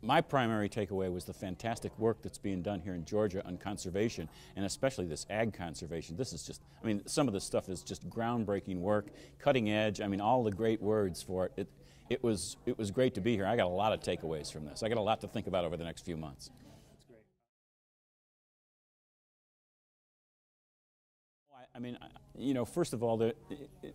My primary takeaway was the fantastic work that's being done here in Georgia on conservation, and especially this ag conservation. This is just, I mean, some of this stuff is just groundbreaking work, cutting edge. I mean, all the great words for it. It was great to be here. I got a lot of takeaways from this. I got a lot to think about over the next few months. That's great. I mean, you know, first of all,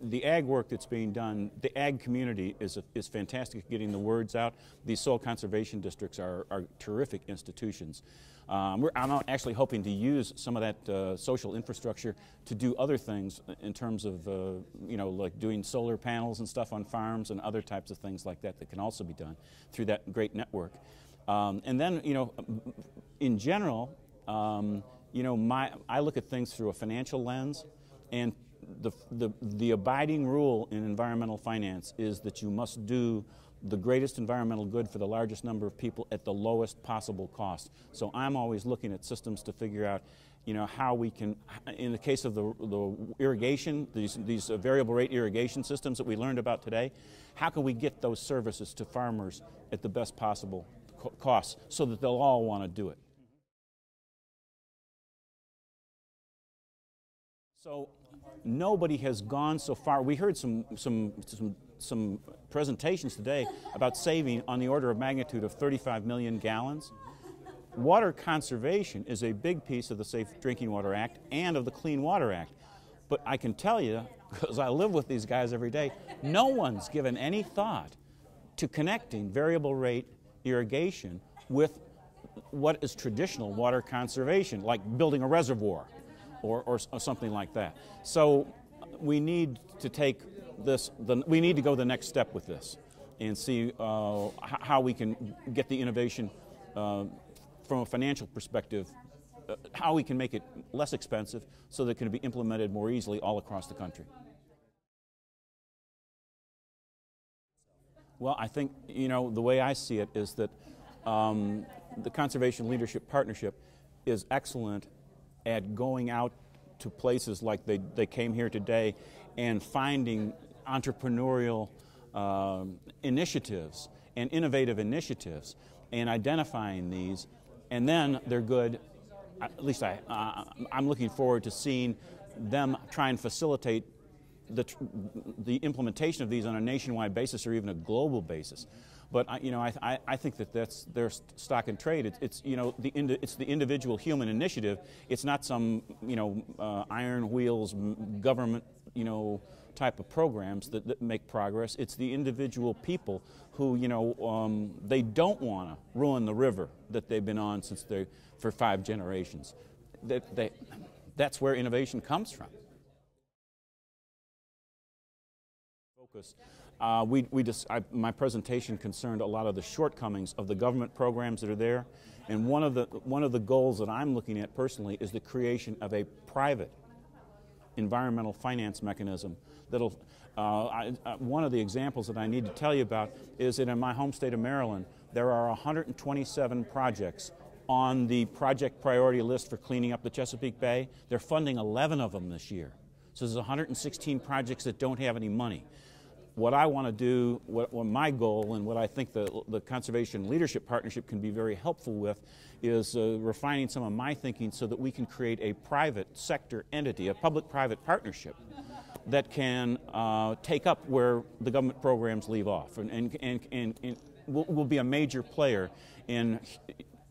the ag work that's being done, the ag community is fantastic at getting the words out. These soil conservation districts are terrific institutions. I'm actually hoping to use some of that social infrastructure to do other things in terms of, you know, like doing solar panels and stuff on farms and other types of things like that that can also be done through that great network. And then, you know, in general, you know, I look at things through a financial lens, and the abiding rule in environmental finance is that you must do the greatest environmental good for the largest number of people at the lowest possible cost. So I'm always looking at systems to figure out, you know, how we can, in the case of the irrigation, these variable rate irrigation systems that we learned about today, how can we get those services to farmers at the best possible cost so that they'll all want to do it. So nobody has gone so far. We heard some presentations today about saving on the order of magnitude of 35 million gallons. Water conservation is a big piece of the Safe Drinking Water Act and of the Clean Water Act. But I can tell you, because I live with these guys every day, no one's given any thought to connecting variable rate irrigation with what is traditional water conservation, like building a reservoir. Or something like that. So we need to take this, we need to go the next step with this and see how we can get the innovation from a financial perspective, how we can make it less expensive so that it can be implemented more easily all across the country. Well, I think, you know, the way I see it is that the Conservation Leadership Partnership is excellent at going out to places like they came here today and finding entrepreneurial initiatives and innovative initiatives and identifying these, and then they're good, at least I'm looking forward to seeing them try and facilitate the implementation of these on a nationwide basis or even a global basis. But you know, I think that that's their stock and trade. It's you know, it's the individual human initiative. It's not some, you know, iron wheels government, you know, type of programs that make progress. It's the individual people who, you know, they don't want to ruin the river that they've been on for 5 generations. That's where innovation comes from. Focus. My presentation concerned a lot of the shortcomings of the government programs that are there, and one of the goals that I'm looking at personally is the creation of a private environmental finance mechanism that'll. One of the examples that I need to tell you about is that in my home state of Maryland, there are 127 projects on the project priority list for cleaning up the Chesapeake Bay. They're funding 11 of them this year, so there's 116 projects that don't have any money. What I want to do, what my goal and what I think the Conservation Leadership Partnership can be very helpful with is refining some of my thinking so that we can create a private sector entity, a public-private partnership that can take up where the government programs leave off and will be a major player in,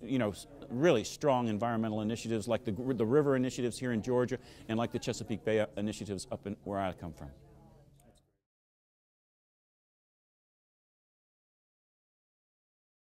you know, really strong environmental initiatives like the river initiatives here in Georgia and like the Chesapeake Bay initiatives up in where I come from.